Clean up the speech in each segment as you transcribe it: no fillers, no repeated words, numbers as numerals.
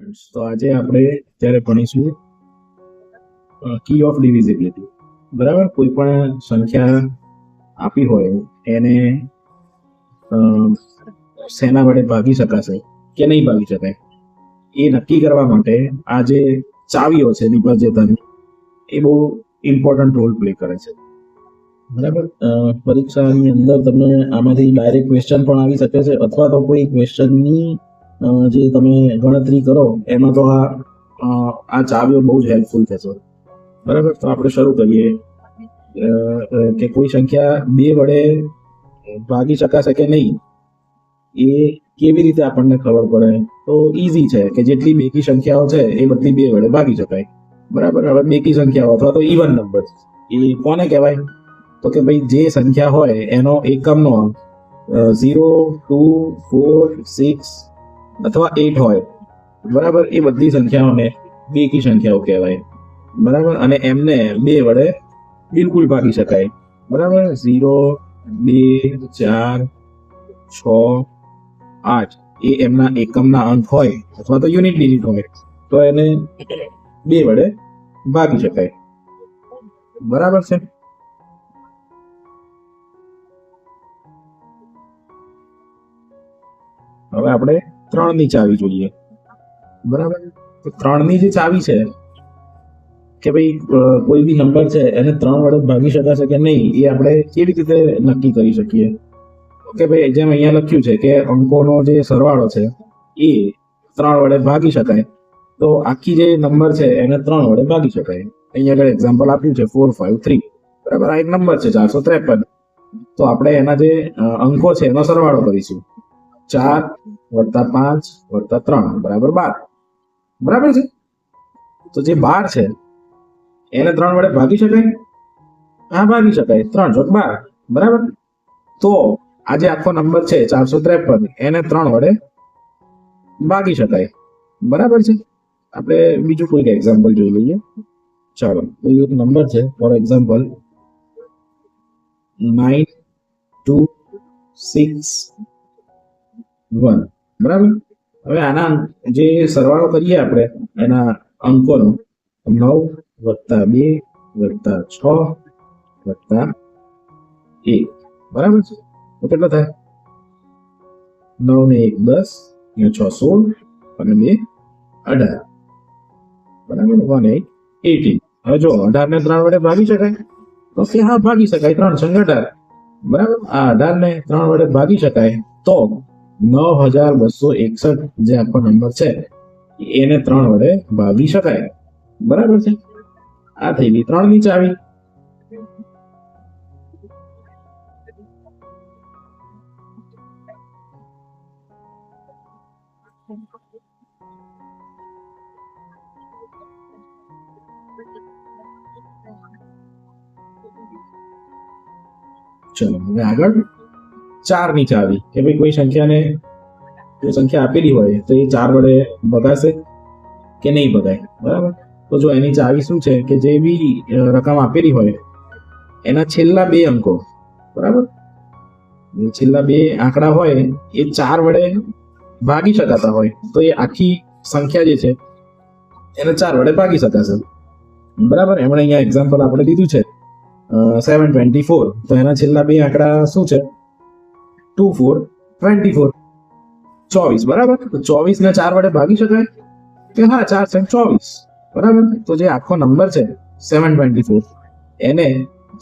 Students, તો આજે આપણે જ્યારે ભણીશું કી ઓફ ડિવિઝિબિલિટી. બરાબર, કોઈ પણ સંખ્યા આપી હોય એને શેના વડે ભાગી શકાશે કે નહીં ભાગી શકાય એ નક્કી કરવા માટે આ જે ચાવીઓ છે નિપજેતાની એ બહુ ઇમ્પોર્ટન્ટ રોલ પ્લે કરે છે. બરાબર, પરીક્ષાની અંદર તમને આમાંથી ડાયરેક્ટ ક્વેશ્ચન પણ આવી શકે છે, અથવા તો કોઈ ક્વેશ્ચનની જે તમે ગણતરી કરો એમાં તો આ ચાવીઓ બહુ જ હેલ્પફુલ થશે. બરાબર, તો આપણે શરૂ કરીએ કે કોઈ સંખ્યા બે વડે ભાગી શકાશે કે નહીં એ કેવી રીતે આપણને ખબર પડે. તો ઈઝી છે કે જેટલી બેકી સંખ્યાઓ છે એ બધી બે વડે ભાગી શકાય. બરાબર, હવે બેકી સંખ્યાઓ અથવા તો ઇવન નંબર એ કોને કહેવાય? તો કે ભાઈ જે સંખ્યા હોય એનો એકમનો 0, 2, 4, 6 અથવા 8 હોય. બરાબર, એ બધી સંખ્યાઓને બેકી સંખ્યાઓ કહેવાય. બરાબર, અને એમને બે વડે બિલકુલ ભાગી શકાય. બરાબર, 0, 2, 4, 6, 8 એ એમના એકમના અંક હોય અથવા તો યુનિટ ડિજિટ હોય તો એને બે વડે ભાગી શકાય. બરાબર છે. હવે આપણે 3 ની ચાવી જોઈએ. બરાબર, તો 3 ની જે ચાવી છે કે ભાઈ કોઈ બી નંબર છે એને 3 વડે ભાગી શકાશે કે નહીં એ આપણે કેવી રીતે નક્કી કરી શકીએ? કે ભાઈ જેમ અહીંયા લખ્યું છે કે અંકોનો જે સરવાળો છે એ 3 વડે ભાગી શકાય, તો આખી જે નંબર છે એને 3 વડે ભાગી શકાય. અહીંયા આગળ એક્ઝામ્પલ આપ્યું છે 4, 5, 3. બરાબર, આ એક નંબર છે 453. તો આપણે એના જે અંકો છે એનો સરવાળો કરીશું. 4 + 5 + 3 બરાબર 12. બરાબર છે. તો જે 12 છે એને 3 વડે ભાગી શકાય? હા, ભાગી શકાય. 3 × 12. બરાબર, તો આ જે આખો નંબર છે 453 એને 3 વડે ભાગી શકાય. બરાબર છે. આપણે બીજું કોઈક એક્ઝામ્પલ જોઈ લઈએ. ચાલો, કોઈ એક નંબર છે, ફોર એક્ઝામ્પલ 9, 2, 6, 1. બરાબર, હવે આના જે સરવાળો કરીએ આપણે એના અંકોનો 9 + 2 + 6 + 1. બરાબર છે. તો કેટલો થાય? 9 ને 1 10, 6 16 અને 2 18. બરાબર, 1 8 18. હવે જો 18 ને 3 વડે ભાગી શકાય? તો કે હા, ભાગી શકાય. 3 × 18. બરાબર, આ 18 ને 3 વડે ભાગી શકાય તો 9261 જે આખો નંબર છે એને 3 વડે ભાગી શકાય. બરાબર છે. આ થઈ ગઈ 3 ની ચાવી. ચલો, હવે આગળ 4 ની ચાવી કે ભાઈ કોઈ સંખ્યાને જો સંખ્યા આપેલી હોય તો એ 4 વડે ભગાશે કે નહીં ભગાય. બરાબર, તો જો એની ચાવી શું છે કે જે બી રકમ આપેલી હોય એના છેલ્લા 2 અંકો, બરાબર, છેલ્લા 2 આંકડા હોય એ 4 વડે ભાગી શકાતા હોય તો એ આખી સંખ્યા જે છે એને 4 વડે ભાગી શકાશે. બરાબર, એમણે અહીંયા એક્ઝામ્પલ આપણે લીધું છે 724. તો એના છેલ્લા 2 આંકડા શું છે? 2, 4, 24. 24. બરાબર, તો 24 ને 4 વડે ભાગી શકાય કે હા, 4 × 24. બરાબર, તો જે આખો નંબર છે 724 એને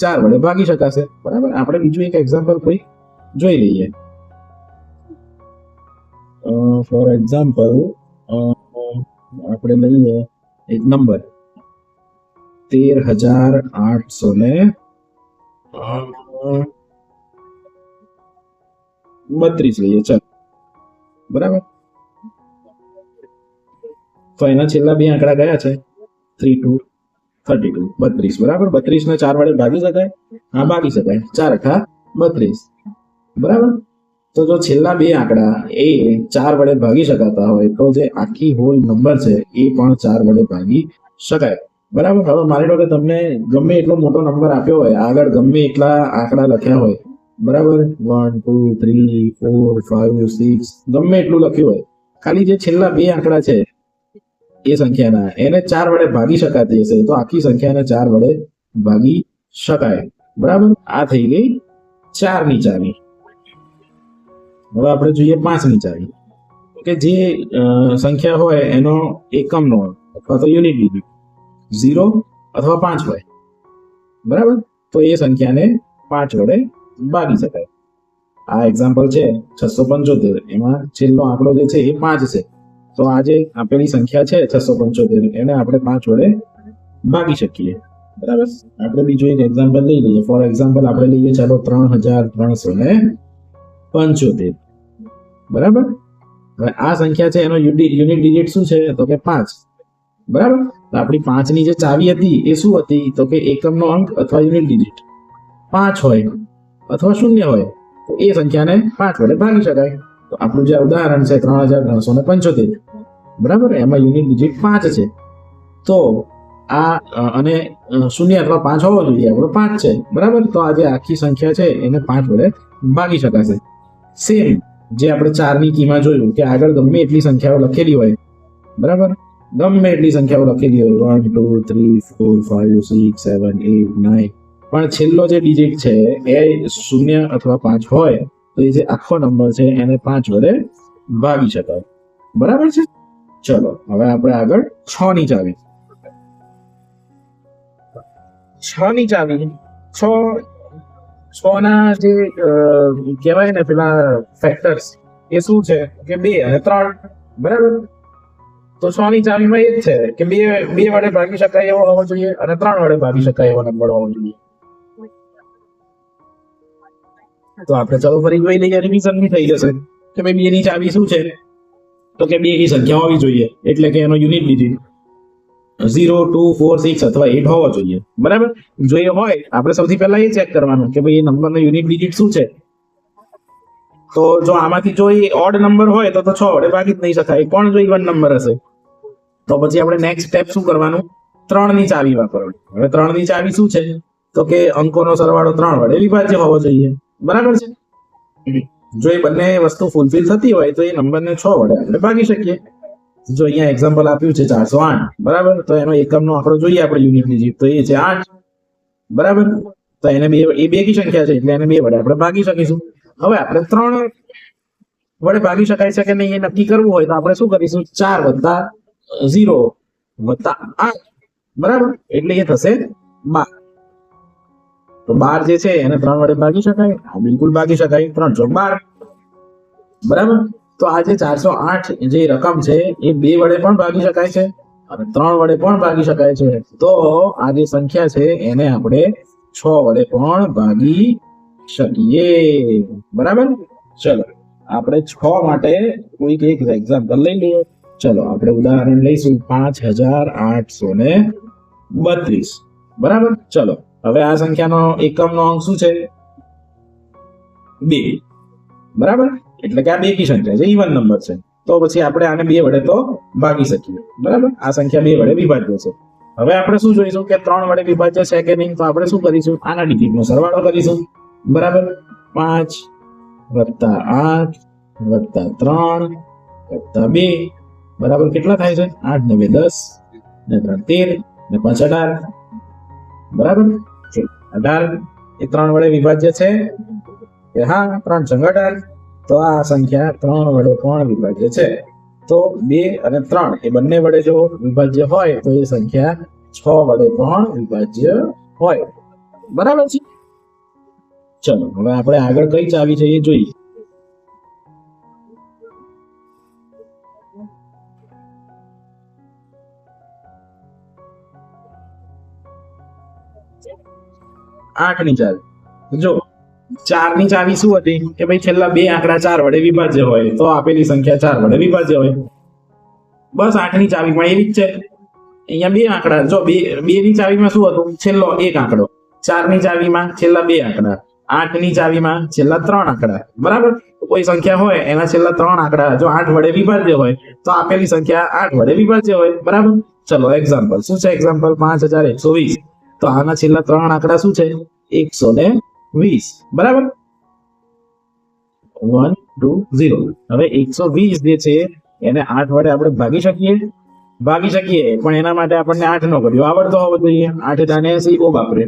4 વડે ભાગી શકાશે. બરાબર, આપણે બીજું એક એક્ઝામ્પલ કોઈ જોઈ લઈએ. ફોર એક્ઝામ્પલ આપણે લઈએ એક નંબર 13,832 લઈએ. ચાલો, બરાબર, તો એના છેલ્લા 2 આંકડા કયા છે? 3, 2, 32. 32. બરાબર, 32 ને 4 વડે ભાગી શકાય? હા, ભાગી શકાય. 4 × 32. બરાબર, તો જો છેલ્લા 2 આંકડા એ 4 વડે ભાગી શકાતા હોય તો જે આખી હોલ નંબર છે એ પણ 4 વડે ભાગી શકાય. બરાબર, હવે માની લો કે તમને ગમે એટલો મોટો નંબર આપ્યો હોય, આગળ ગમે એટલા આંકડા લખ્યા હોય. બરાબર, 1, 2, 3, 4, 5, 6 ગમે એટલું લખ્યું હોય, ખાલી જે છેલ્લા 2 આંકડા છે એ સંખ્યાના એને 4 વડે ભાગી શકાતી હશે તો આખી સંખ્યાને 4 વડે ભાગી શકાય. બરાબર, આ થઈ ગઈ 4 ની ચાવી. હવે આપણે જોઈએ 5 ની ચાવી કે જે સંખ્યા હોય એનો એકમનો અથવા તો યુનિટ ડિજિટ 0 અથવા 5 હોય. બરાબર, તો એ સંખ્યાને 5 વડે ભાગી શકાય. આ એક્ઝામ્પલ છે 675, એમાં છેલ્લો આંકડો જે છે એ 5 છે. તો આ જે આપેલી સંખ્યા છે 675 એને આપણે 5 વડે ભાગી શકીએ. બરાબર, આપણે બીજું એક એક્ઝામ્પલ લઈ લઈએ. ફોર એક્ઝામ્પલ આપણે લઈએ ચાલો 3375. બરાબર, હવે આ સંખ્યા છે એનો યુનિટ ડિજિટ શું છે તો કે 5. બરાબર, તો આપણી 5 ની જે ચાવી હતી એ શું હતી તો કે એકમનો અંક અથવા યુનિટ ડિજિટ 5 હોય અથવા 0 હોય તો એ સંખ્યાને 5 વડે ભાગી શકાય. તો આપણું જે ઉદાહરણ છે 3375, બરાબર, એમાં યુનિટ ડિજિટ 5 છે. તો આ અને 0 અથવા 5 હોવો જોઈએ, આપણો 5 છે. બરાબર, તો આ જે આખી સંખ્યા છે એને 5 વડે ભાગી શકાશે. સેમ જે આપણે 4 ની કીમાં જોયું કે આગળ ગમે એટલી સંખ્યાઓ લખેલી હોય, બરાબર, ગમે એટલી સંખ્યાઓ લખેલી હોય 1 2 3 4 5 6 7 8 9, પણ છેલ્લો જે ડિજિટ છે એ 0 અથવા 5 હોય તો એ જે આખો નંબર છે એને 5 વડે ભાગી શકાય. બરાબર છે. ચલો હવે આપણે આગળ 6 ની ચાવી. 6 ની ચાવી 6 ના જે કહેવાય ને પેલા ફેક્ટર્સ એ શું છે કે 2 અને 3. બરાબર, તો 6 ની ચાવીમાં એ જ છે કે 2 વડે ભાગી શકાય એવો હોવો જોઈએ અને 3 વડે ભાગી શકાય એવો નંબર હોવો જોઈએ. તો આપણે ચલો ફરી જોઈ લઈએ, રિવિઝન બી થઈ જશે કે ભાઈ 2 ની ચાવી શું છે તો કે 2 ની સંખ્યા હોવી જોઈએ, એટલે કે એનો યુનિટ ડિજિટ 0 2 4 6 અથવા 8 હોવો જોઈએ. બરાબર, જો એ હોય આપણે સૌથી પહેલા એ ચેક કરવાનું કે ભાઈ એ નંબરનો યુનિટ ડિજિટ શું છે. તો જો આમાંથી જો એ ઓડ નંબર હોય તો 6 વડે ભાગી જ નહીં શકાય. પણ જો ઇવન નંબર હશે તો પછી આપણે નેક્સ્ટ સ્ટેપ શું કરવાનું, 3 ની ચાવી વાપરવાની. હવે 3 ની ચાવી શું છે તો કે અંકોનો સરવાળો 3 વડે વિભાજ્ય હોવો જોઈએ. બરાબર છે. જો એ બંને વસ્તુ ફૂલફિલ થતી હોય તો એ નંબરને 6 વડે આપણે ભાગી શકીએ. જો અહીંયા એક્ઝામ્પલ આપ્યું છે 408. બરાબર, તો એનો એકમનો આંકડો જોઈએ આપણે યુનિટ ડિજિટ તો એ છે 8. બરાબર, તો એને એ બેકી સંખ્યા છે એટલે એને 2 વડે આપણે ભાગી શકીશું. હવે આપણે 3 વડે ભાગી શકાય છે કે નહીં એ નક્કી કરવું હોય તો આપણે શું કરીશું, 4 વત્તા 0 વત્તા 8. બરાબર, એટલે એ થશે 12. તો 12 જે છે એને 3 વડે ભાગી શકાય, બિલકુલ ભાગી શકાય, 3 ચોક 12. બરાબર, તો આ જે 408 જે રકમ છે એ 2 વડે પણ ભાગી શકાય છે અને 3 વડે પણ ભાગી શકાય છે. તો આ જે સંખ્યા છે એને આપણે 6 વડે પણ ભાગી શકીએ. બરાબર, ચલો આપણે 6 માટે કોઈક એક એક્ઝામ્પલ લઈ લઈએ. ચલો આપણે ઉદાહરણ લઈશું 5832. બરાબર, ચલો હવે આ સંખ્યાનો એકમનો અંક શું છે 2. બરાબર, એટલે કે આ બેકી સંખ્યા છે, ઇવન નંબર છે. તો પછી આપણે આને 2 વડે તો ભાગી શકીએ. બરાબર, આ સંખ્યા 2 વડે વિભાજ્ય છે. હવે આપણે શું જોઈશું કે 3 વડે વિભાજ્ય છે કે નહીં, તો આપણે શું કરીશું, આના ડિજિટનો સરવાળો કરીશું. બરાબર, 5 વત્તા 8 વત્તા 3 વત્તા 2 બરાબર કેટલા થાય છે, 8 ને 2 10 ને 3 13 ને 5 18. બરાબર, 18 એ 3 વડે વિભાજ્ય છે કે હા, 3 છંગ 18. તો આ સંખ્યા 3 વડે પણ વિભાજ્ય છે. તો 2 અને 3 એ બંને વડે જો વિભાજ્ય હોય તો એ સંખ્યા 6 વડે પણ વિભાજ્ય હોય. બરાબર છે. ચલો હવે આપણે આગળ કઈ ચાવી છે એ જોઈએ. આઠ ની ચાવી. જો 4 ની ચાવી શું હતી કે ભાઈ છેલ્લા 2 આંકડા 4 વડે વિભાજ્ય હોય તો આપેલી સંખ્યા 4 વડે વિભાજ્ય હોય. બસ 8 ની ચાવીમાં એવી જ છે. અહીંયા 2 આંકડા, જો 2 ની ચાવીમાં શું હતું, છેલ્લો 1 આંકડો. 4 ની ચાવીમાં છેલ્લા 2 આંકડા. 8 ની ચાવીમાં છેલ્લા 3 આંકડા. બરાબર, કોઈ સંખ્યા હોય એના છેલ્લા 3 આંકડા જો 8 વડે વિભાજ્ય હોય તો આપેલી સંખ્યા 8 વડે વિભાજ્ય હોય. બરાબર, ચલો એક્ઝામ્પલ શું છે, એક્ઝામ્પલ 5120. તો આના છેલ્લા 3 આંકડા શું છે, 120. બરાબર, 1 2 0. હવે 120 જે છે એને 8 વડે આપણે ભાગી શકીએ. ભાગી શકીએ, પણ એના માટે આપણને 8 નો ઘડિયો આવડતો હોવો જોઈએ. 8 દાને 80. ઓ બાપરે,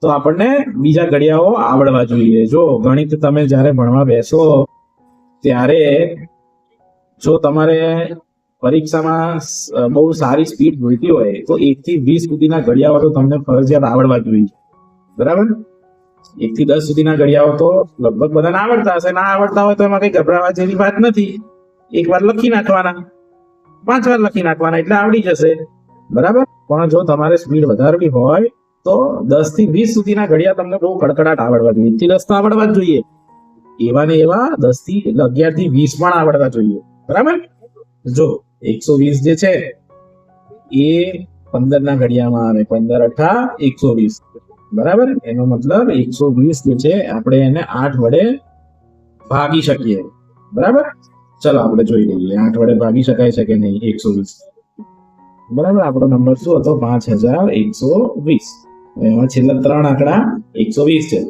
તો આપણને બીજા ઘડિયાઓ આવડવા જોઈએ. જો ગણિત તમે જ્યારે ભણવા બેસો ત્યારે જો તમારે પરીક્ષામાં બહુ સારી સ્પીડ જોઈતી હોય તો 1 થી 20 સુધીના ઘડિયાઓ તો તમને ફરજિયાત આવડવા જોઈએ. બરાબર, 1 થી 10 સુધીના ઘડિયાઓ તો લગભગ બધાને આવડતા હશે. ના આવડતા હોય તો એમાં કઈ ગભરાવા જેવી વાત નથી. એક વાર લખી નાખવાના, 5 વાર લખી નાખવાના, એટલે આવડી જશે. બરાબર, પણ જો તમારે સ્પીડ વધારવી હોય તો 10 થી 20 સુધીના ઘડિયા તમને બહુ કડકડાટ આવડવા જોઈએ. 1 થી 10 તો આવડવા જ જોઈએ. એવા ને એવા 10 થી 11 થી 20 પણ આવડવા જોઈએ. બરાબર, જો 120 જે છે એ 15 ના ઘડિયામાં આવે. 15 અઠા 120. બરાબર, એનો મતલબ 120 જે છે આપણે એને 8 વડે ભાગી શકીએ. બરાબર, ચલો આપણે જોઈ લઈએ 8 વડે ભાગી શકાય છે કે નહીં 120. બરાબર, આપણો નંબર શું હતો? 5120. એમાં છેલ્લા 3 આંકડા 120 છે.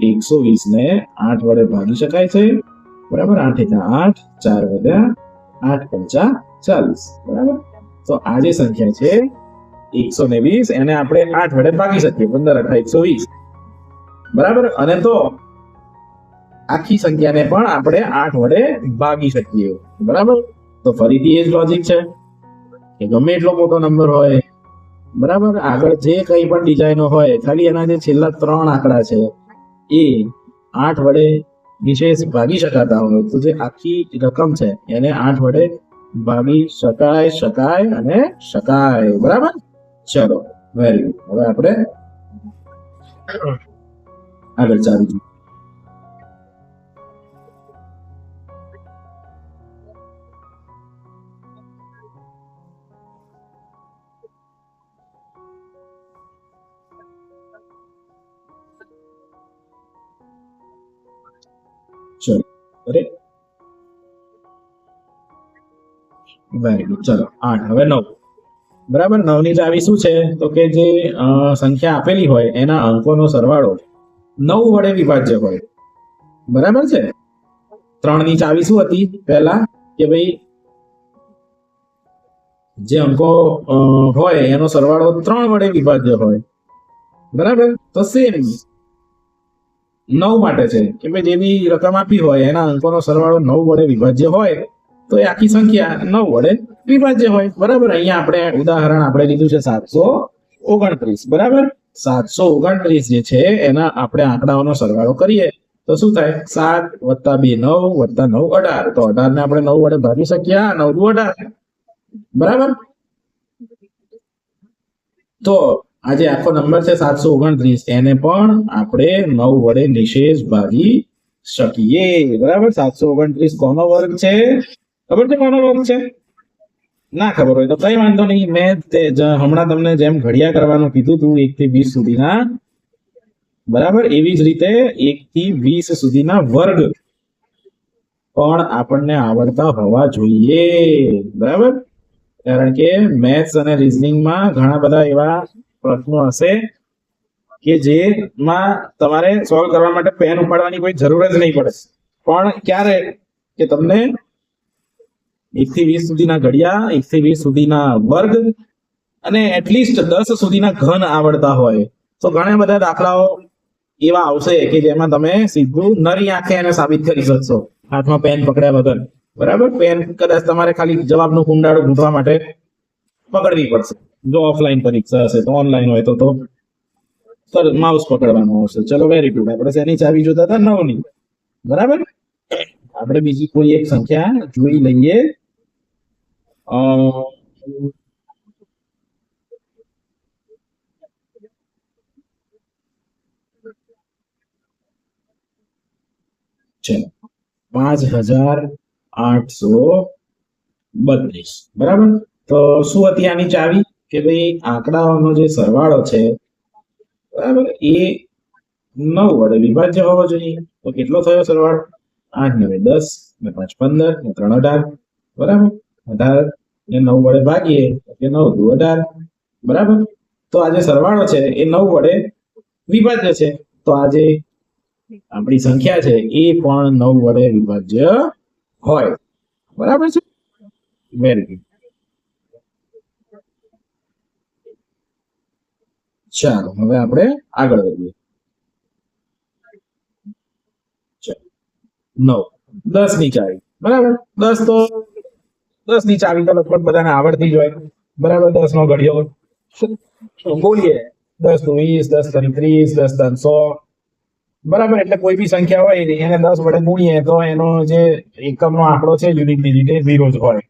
120 ને 8 વડે ભાગી શકાય છે. બરાબર, 8 × 8, 4 વધ્યા, 8 × 5 40. બરાબર, તો આ જે સંખ્યા છે 120, એને આપણે 8 વડે ભાગી શકીએ. 15 × 120. બરાબર, અને તો આખી સંખ્યાને પણ આપણે 8 વડે ભાગી શકીએ. બરાબર, તો ફરીથી એ જ લોજિક છે કે ગમે એટલો મોટો નંબર હોય, બરાબર, આગળ જે કંઈ પણ ડિઝાઇનો હોય, ખાલી એના જે છેલ્લા 3 આંકડા છે એ 8 વડે વિશેષ ભાગી શકાતા હોય તો જે આખી રકમ છે એને 8 વડે ભાગી શકાય અને શકાય. બરાબર, ચલો વેરી ગુડ. હવે આપણે આગળ ચાલીશું. ચલો અરે વેરી ગુડ. ચલો 8, હવે 9. બરાબર, 9 ની ચાવી શું છે? તો કે જે સંખ્યા આપેલી હોય એના અંકોનો સરવાળો 9 વડે વિભાજ્ય હોય. બરાબર છે. 3 ની ચાવી શું હતી પહેલા? કે ભાઈ જે અંકો હોય એનો સરવાળો 3 વડે વિભાજ્ય હોય. બરાબર, તો સેમ 9 માટે છે કે ભાઈ જેવી રકમ આપી હોય એના અંકોનો સરવાળો 9 વડે વિભાજ્ય હોય તો એ આખી સંખ્યા 9 વડે વિભાજ્ય હોય. બરાબર, અહીંયા આપણે ઉદાહરણ આપણે લીધું છે 729. બરાબર, 729 જે છે એના આપણે આંકડાઓનો સરવાળો કરીએ તો શું થાય? 7 + 2 9 + 9 18. તો 18 ને આપણે 9 વડે ભાગી શકીએ. 9 દુ 18. બરાબર, તો આ જે આખો નંબર છે 729 એને પણ આપણે 9 વડે નિશેષ ભાગી શકીએ. બરાબર, 729 કોનો વર્ગ છે? ખબર છે કોનો વર્ગ છે? ના ખબર હોય તો કઈ વાંધો નહીં. મેં હમણાં તમને જેમ ઘડિયા કરવાનું કીધું હતું 1 થી 20 સુધીના, બરાબર, એવી જ રીતે 1 થી 20 સુધીના વર્ગ પણ આપણને આવડતા હોવા જોઈએ. બરાબર, કારણ કે મેથ્સ અને રીઝનિંગમાં ઘણા બધા એવા પ્રશ્નો હશે કે જેમાં તમારે સોલ્વ કરવા માટે પેન ઉપાડવાની કોઈ જરૂર જ નહીં પડે. પણ ક્યારે? કે તમને 1 થી 20 સુધીના ઘડિયા, 1 થી 20 સુધીના વર્ગ અને એટલીસ્ટ 10 સુધીના ઘન આવડતા હોય તો ઘણા બધા દાખલાઓ એવા આવશે કે જેમાં તમે સીધું નરી આંખે એને સાબિત કરી શકશો હાથમાં પેન પકડ્યા વગર. બરાબર, પેન કદાચ તમારે ખાલી જવાબનું કુંડાળું ગૂંથવા માટે પકડવી પડશે. જો ઓફલાઈન પરીક્ષા હશે તો, ઓનલાઈન હોય તો માઉસ પકડવાનું આવશે. ચલો વેરી ગુડ. આપણે શેની ચાવી જોતા હતા? 9 ની. બરાબર, આપણે બીજી કોઈ એક સંખ્યા જોઈ લઈએ. ચલો 5832. બરાબર, તો શું હતી આની ચાવી? કે ભાઈ આંકડાઓનો જે સરવાળો છે, બરાબર, એ 9 વડે વિભાજ્ય હોવો જોઈએ. તો કેટલો થયો સરવાળો? 8 × 9 = 10, 5 = 15, 3 = 18. બરાબર, 18 ને 9 વડે ભાગીએ એટલે 9 દુ 18. બરાબર, તો આ જે સરવાળો છે એ 9 વડે વિભાજ્ય છે. તો આ જે આપણી સંખ્યા છે એ પણ 9 વડે વિભાજ્ય હોય. બરાબર છે, વેરી ગુડ. ચાલો હવે આપણે આગળ વધીએ. 9 10 ની ચાવી. બરાબર, 10 તો 10 ની ચાવી તો લગભગ બધાને આવડતી જ હોય. બરાબર, 10 નો ઘડિયો બોલીએ 10 દુ 20, 10 તરી 30, 10 તન 100. બરાબર, એટલે કોઈ બી સંખ્યા હોય એને 10 વડે ગુણીએ તો એનો જે એકમનો આંકડો છે યુનિટ ડિજિટ એ 0 જ હોય.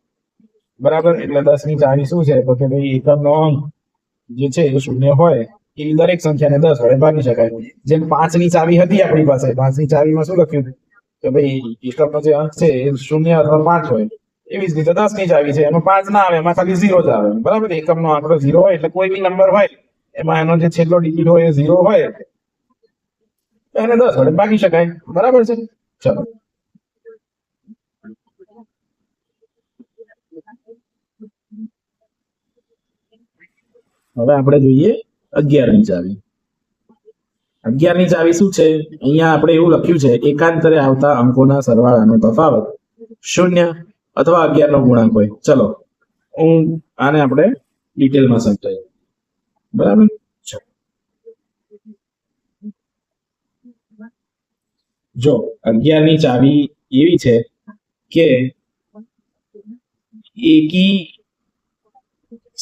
બરાબર, એટલે 10 ની ચાવી શું છે તો કે ભાઈ એકમનો અંક જે છે એ શૂન્ય હોય એ દરેક સંખ્યાને 10 વડે ભાગી શકાય. જેમ 5 ની ચાવી હતી આપણી પાસે, 5 ની ચાવીમાં શું લખ્યું હતું કે ભાઈ એકમનો જે અંક છે એ 0 અથવા 5 હોય. એવી જ રીતે 10 ની ચાવી છે એમાં 5 ના આવે, એમાં ખાલી 0 જ આવે. બરાબર, એકમનો આંકડો 0 હોય એટલે કોઈ બી નંબર હોય એમાં એનો જે છેલ્લો ડિજિટ હોય એ 0 હોય એને 10 વડે ભાગી શકાય. બરાબર છે. ચલો હવે આપણે જોઈએ 11 ની ચાવી. 11 ની ચાવી શું છે? અહીંયા આપણે એવું લખ્યું છે એકાંતરે આવતા અંકોના સરવાળાનો તફાવત 0 અથવા 11 નો ગુણાંક હોય. ચલો હું આને આપણે ડિટેલમાં સમજાવીએ. બરાબર, જો 11 ની ચાવી એવી છે કે એકી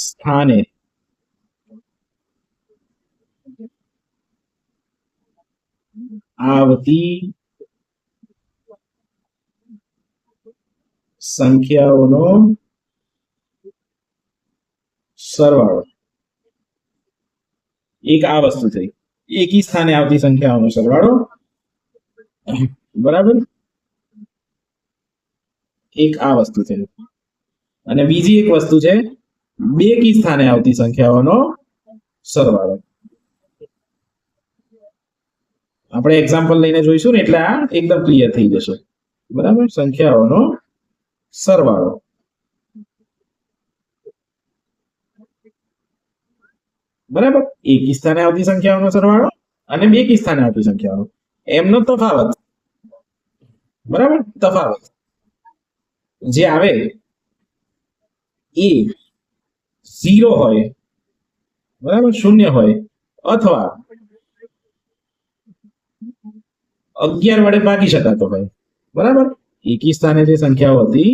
સ્થાને આવતી સંખ્યાઓનો સરવાળો. એક આ વસ્તુ થઈ, એકી સ્થાને આવતી સંખ્યાઓનો સરવાળો. બરાબર, એક આ વસ્તુ છે. અને બીજી એક વસ્તુ છે બેકી સ્થાને આવતી સંખ્યાઓનો સરવાળો. આપણે એક્ઝામ્પલ લઈને જોઈશું ને એટલે આ એકદમ ક્લિયર થઈ જશે. બરાબર, સંખ્યાઓનો સરવાળો. બરાબર, એકી સ્થાને આવતી સંખ્યાઓનો સરવાળો અને બેકી સ્થાને આવતી સંખ્યાઓ એમનો તફાવત. બરાબર, તફાવત જે આવે એ 0 હોય, બરાબર, 0 હોય અથવા 11 વડે ભાગી શકાતો હોય. બરાબર, એકી સ્થાને જે સંખ્યાઓ હતી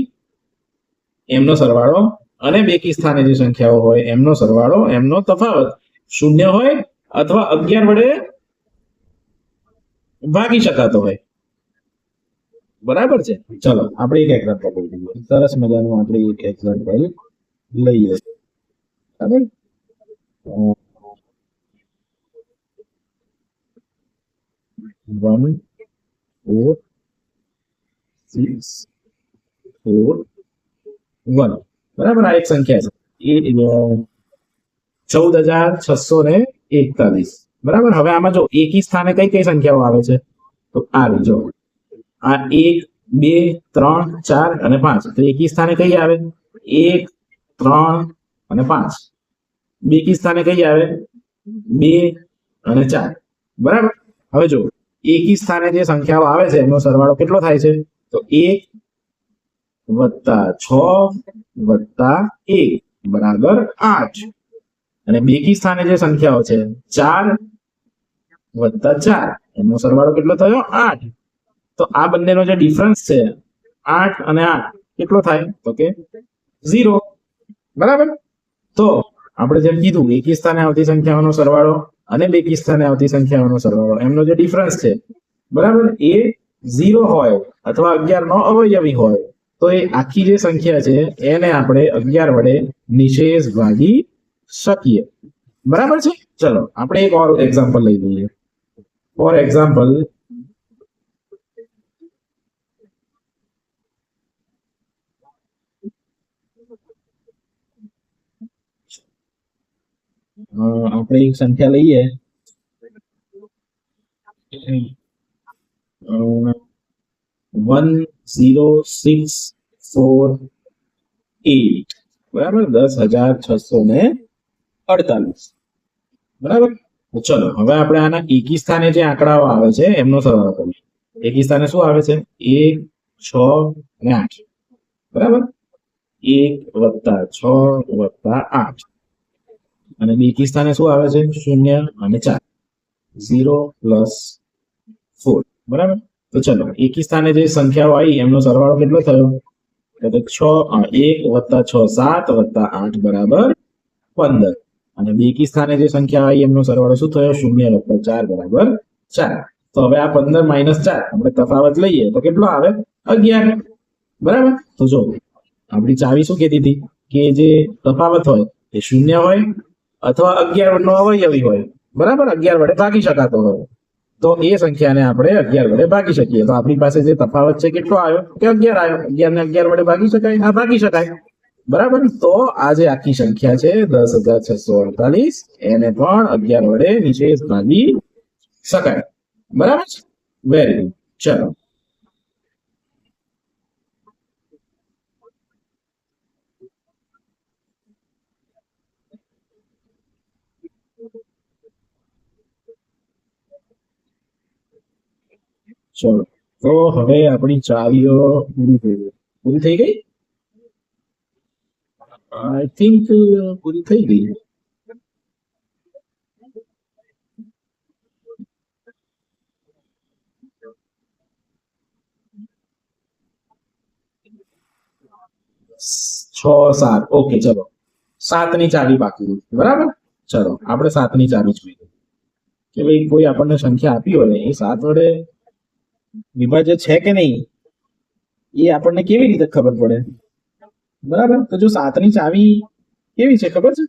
એમનો સરવાળો અને બેકી સ્થાને જે સંખ્યાઓ હોય એમનો સરવાળો, એમનો તફાવત 0 હોય અથવા 11 વડે ભાગી શકાતો હોય. બરાબર છે. ચલો આપણે એક એક્ઝામ્પલ લઈએ, સરસ મજાનું આપણે એક એક્ઝામ્પલ લઈએ. બરાબર, 1 4 6 4 1. બરાબર, આ એક સંખ્યા છે એ 14,641. બરાબર, હવે આમાં જો એકી સ્થાને કઈ કઈ સંખ્યાઓ આવે છે તો આ જો આ 1 2 3 4 અને 5. તો એકી સ્થાને કઈ આવે? 1 3 અને 5. બેકી સ્થાને કઈ આવે? 2 અને 4. બરાબર, હવે જો એકી સ્થાને જે સંખ્યાઓ આવે છે એનો સરવાળો કેટલો થાય છે તો 1 + 6 + 1 બરાબર 8. અને બેકી સ્થાને જે સંખ્યાઓ છે 4 + 4 એનો સરવાળો કેટલો થયો 8. તો આ બંનેનો જે ડિફરન્સ છે 8 અને 8 કેટલો થાય તો કે 0. બરાબર, તો આપણે જેમ કીધું એકી સ્થાને આવતી સંખ્યાઓનો સરવાળો અને બેકી સ્થાને આવતી સંખ્યાઓનો સરવાળો એમનો જે ડિફરન્સ છે બરાબર એ 0 હોય અથવા 11 નો અવયવી હોય તો એ આખી જે સંખ્યા છે એને આપણે 11 વડે નિશેષ ભાગી શકીએ. બરાબર છે. ચલો આપણે એક ઓર એક્ઝામ્પલ લઈ લઈએ. ફોર એક્ઝામ્પલ આપણે એક સંખ્યા લઈએ 10648. બરાબર, 10,648. બરાબર, ચલો હવે આપણે આના એકી સ્થાને જે આંકડાઓ આવે છે એમનો સરવાળો કરીએ. એકી સ્થાને શું આવે છે 1 6 અને 8. બરાબર, 1 + 6 + 8. અને બેકી સ્થાને શું આવે છે? 0 અને 4. 0 + 4. બરાબર. તો ચલો એકી સ્થાને જે સંખ્યાઓ આવી એમનો સરવાળો કેટલો થયો? તો 1 + 6 7 + 8 = 15. અને બેકી સ્થાને જે સંખ્યા આવી એમનો સરવાળો શું થયો? 0 + 4 = 4. તો હવે આ 15 - 4 આપણે તફાવત લઈએ તો કેટલો આવે? 11. બરાબર. તો જો આપણી ચાવી શું કહેતી હતી કે જે તફાવત હોય એ 0 હોય અથવા 11 નો અવયવી હોય. બરાબર. 11 વડે ભાગી શકાતો હોય. તો એ સંખ્યાને આપણે 11 વડે ભાગી શકીએ. તો આપણી પાસે જે તફાવત છે કેટલો આવ્યો? કે 11 આવ્યો. 11 ને 11 વડે ભાગી શકાય? હા, ભાગી શકાય. બરાબર. તો આ જે આખી સંખ્યા છે 10,648 એને પણ 11 વડે નિશેષ ભાગી શકાય. બરાબર. Very good. ચલો ચલો તો હવે આપણી ચાવીઓ પૂરી થઈ ગઈ. પૂરી થઈ ગઈ? આઈ થિંક પૂરી થઈ ગઈ. છ 7. ઓકે, ચલો 7 ની ચાવી બાકી. બરાબર. ચલો આપણે 7 ની ચાવી જોઈએ કે ભાઈ કોઈ આપણને સંખ્યા આપી હોય એ 7 વડે વિભાજ્ય છે કે નહીં એ આપણને કેવી રીતે ખબર પડે? બરાબર. તો જો 7 ની ચાવી કેવી છે ખબર છે?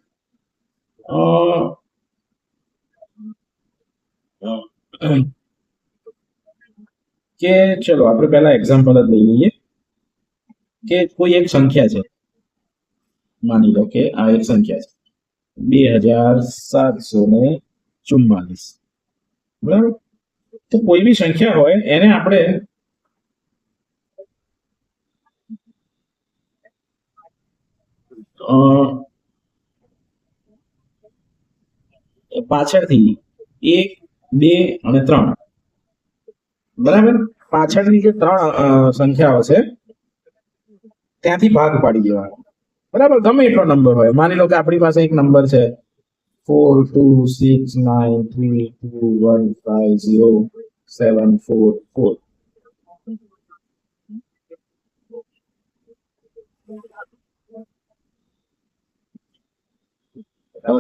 કે ચલો આપણે પહેલા એક્ઝામ્પલ જ લઈ લઈએ કે કોઈ એક સંખ્યા છે. માની લો કે આ એક સંખ્યા છે 2744. બરાબર. તો કોઈ બી સંખ્યા હોય એને આપણે પાછળથી 1 2 અને 3. બરાબર. પાછળની જે 3 સંખ્યાઓ છે ત્યાંથી ભાગ પાડી દેવાનો. બરાબર. ગમે એટલો નંબર હોય. માની લો કે આપણી પાસે એક નંબર છે 4 2 6 9 3 2 1 5 0 7 4 4.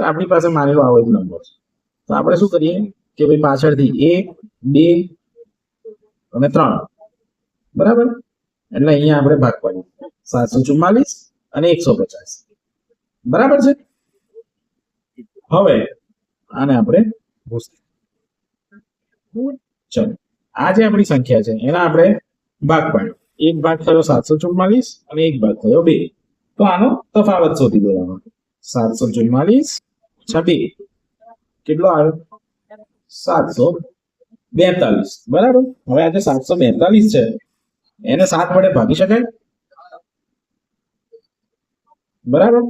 આપણી પાસે માની લો આવો એક નંબર છે. તો આપણે શું કરીએ કે ભાઈ પાછળથી 1 2 અને 3. બરાબર. એટલે અહીંયા આપણે ભાગ પાડીએ 744 અને 150. બરાબર છે. હવે આને આપણે ચલો આ જે આપણી સંખ્યા છે એના આપણે ભાગ પાડ્યો. એક ભાગ થયો 744 અને એક ભાગ થયો 2. તો આનો તફાવત શોધી દેવાનો. 744 - 2 કેટલો આવ્યો? 742. બરાબર. હવે આ જે 742 છે એને 7 વડે ભાગી શકાય? બરાબર.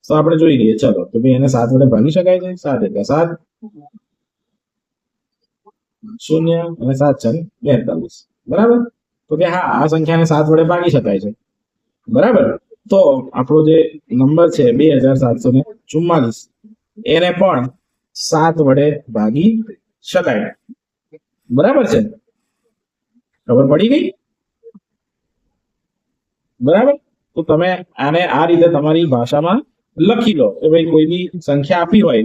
તો આપણે જોઈ લઈએ. ચલો તો ભાઈ એને 7 વડે ભાગી શકાય છે. 7 એટલે 7 0 અને 7 છે 42. બરાબર. તો કે હા આ સંખ્યાને 7 વડે ભાગી શકાય છે. બરાબર. તો આપણો જે નંબર છે 2744 એને પણ 7 વડે ભાગી શકાય. બરાબર છે. ખબર પડી ગઈ? બરાબર. તો તમે આને આ રીતે તમારી ભાષામાં લખી લો કે ભાઈ કોઈ બી સંખ્યા આપી હોય.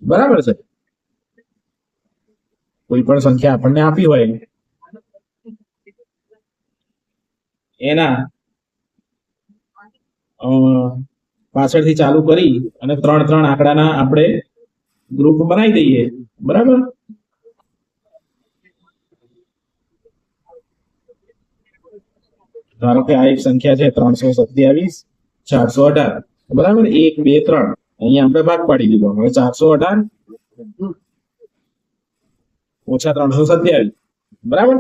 બરાબર છે. કોઈ પણ સંખ્યા આપણને આપી હોય એના પાછળથી ચાલુ કરી અને 3 આંકડાના આપણે ગ્રુપ બનાવી દઈએ. બરાબર. ધારો કે આ એક સંખ્યા છે 327 418. બરાબર. 1 2 3 અહીંયા આપણે ભાગ પાડી દીધો. હવે 418 ઓછા 327. બરાબર.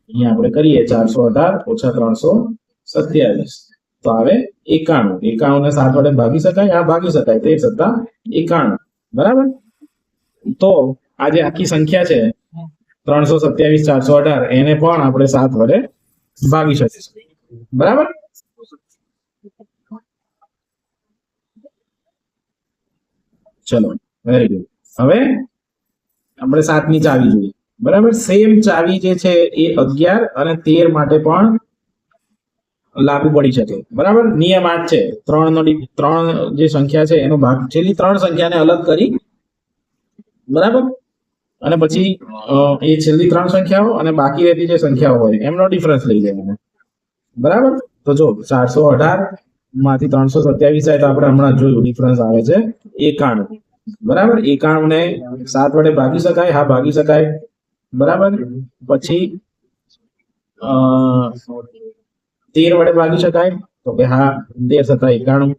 અહીંયા આપણે કરીએ 418 ઓછા 327 તો આવે 91. 91 ને 7 વડે ભાગી શકાય? હા, ભાગી શકાય. 13 + 91. બરાબર. તો આ જે આખી સંખ્યા છે 327 418 એને પણ આપણે 7 વડે ભાગી શકીશું. બરાબર. ચલો વેરી ગુડ. હવે આપણે 7ની ચાવી જોઈએ. બરાબર, સેમ ચાવી જે છે એ 11 અને 13 માટે પણ લાગુ પડી શકે. બરાબર, નિયમ આ જ છે. 3 જે સંખ્યા છે એનો ભાગ, છેલ્લી 3 સંખ્યાને અલગ કરી, બરાબર, અને પછી એ છેલ્લી 3 સંખ્યાઓ અને બાકી રહેતી જે સંખ્યાઓ હોય એમનો ડિફરન્સ લઈ લેવાનો. બરાબર, તો જો 418 માંથી 327 થાય તો આપણે હમણાં જોયું ડિફરન્સ આવે છે 91. બરાબર, 91 ને 7 વડે ભાગી શકાય? હા, ભાગી શકાય. બરાબર, પછી 13 વડે ભાગી શકાય? તો કે હા, 13 સત્તા 91.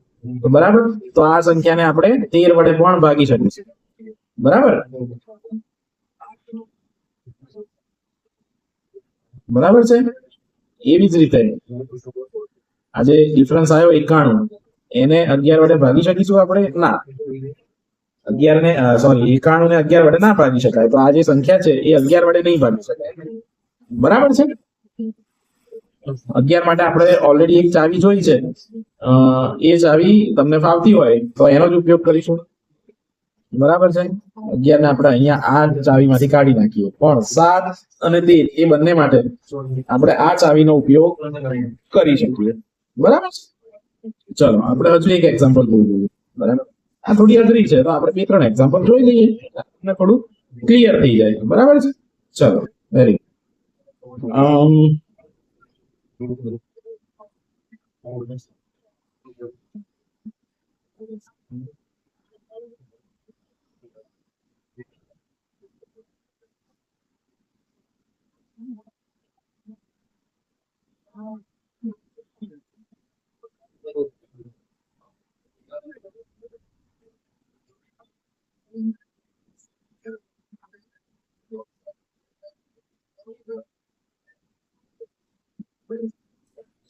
તો બરાબર, તો આ સંખ્યાને આપણે 13 વડે પણ ભાગી શકીશું. બરાબર, બરાબર છે. એવી જ રીતે આજે ડિફરન્સ આવ્યો 91, એને 11 વડે ભાગી શકીશું આપણે? ના. 91 ને 11 વડે ના ભાગી શકાય. તો આ જે સંખ્યા છે એ 11 વડે નહીં ભાગી શકાય. બરાબર છે. 11 માટે આપણે ઓલરેડી એક ચાવી જોઈ છે. એ ચાવી તમને ફાવતી હોય તો એનો જ ઉપયોગ કરીશું. બરાબર છે. 11 ને આપણે અહીંયા આ ચાવીમાંથી કાઢી નાખીએ. પણ 7 અને 13 એ બંને માટે આપણે આ ચાવીનો ઉપયોગ કરી શકીએ. બરાબર. ચલો આપણે હજુ એક એક્ઝામ્પલ જોઈએ. બરાબર, આ થોડી અઘરી છે તો આપણે 2-3 એક્ઝામ્પલ જોઈ લઈએ અને થોડું ક્લિયર થઈ જાય. બરાબર છે. ચલો વેરી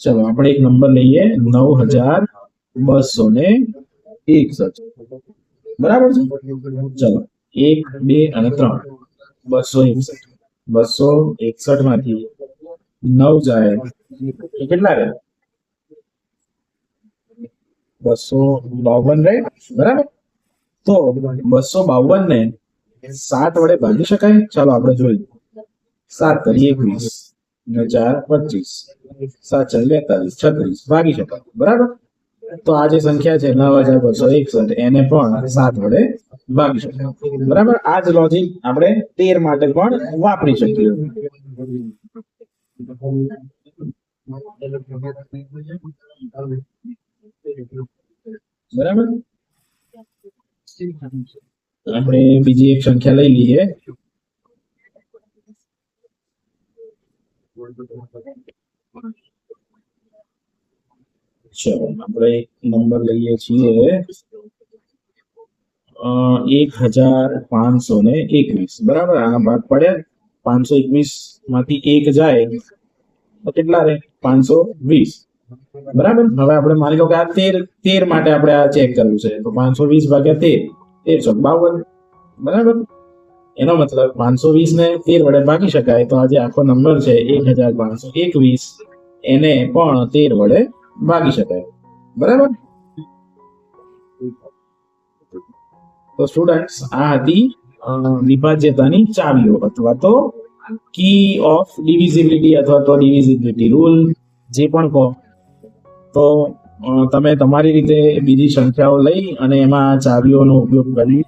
ચલો આપણે એક નંબર લઈએ 9261. બરાબર છે. ચલો 1, 2 અને 3 261. 261 માંથી 9 જાય તો કેટલા રહે? 252 રહે. બરાબર, તો 252 ને 7 વડે ભાગી શકાય? ચાલો આપણે જોઈએ. 7 તરી 21 ને 4 25, 7 42 36 ભાગી શકાય. બરાબર, તો આ જે સંખ્યા છે 9261 એને પણ 7 વડે ભાગી શકાય. બરાબર, આ જ લોજિક આપણે 13 માટે પણ વાપરી શકીએ. બરાબર, આપણે બીજી એક સંખ્યા લઈ લઈએ. ચલો આપણે એક નંબર લઈએ છીએ 1521. બરાબર, આના ભાગ પડ્યા. 521 માંથી 1 જાય તો કેટલા રહે? 520. બરાબર, હવે આપણે માની લો કે આ 13 માટે આપણે આ ચેક કરવું છે તો 520 ભાગ્યા 13 52. બરાબર, એનો મતલબ 520 ને 13 વડે ભાગી શકાય. તો આ જે આખો નંબર છે 1521 એને પણ 13 વડે ભાગી શકાય. બરાબર, તો સ્ટુડન્ટ્સ આ હતી વિભાજ્યતાની ચાવીઓ અથવા તો કી ઓફ ડિવિઝિબિલિટી અથવા તો ડિવિઝિબિલિટી રૂલ, જે પણ કહો. તો તમે તમારી રીતે બીજી સંખ્યાઓ લઈ અને એમાં ચાવીઓનો ઉપયોગ કરી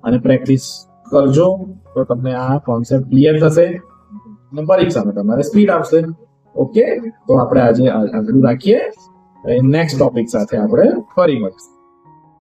અને પ્રેક્ટિસ કરજો તો તમને આ કોન્સેપ્ટ ક્લિયર થશે અને પરીક્ષામાં તમારે સ્પીડ આવશે. ઓકે, તો આપણે આજે આગળ રાખીએ. નેક્સ્ટ ટોપિક સાથે આપણે ફરી મળીશું.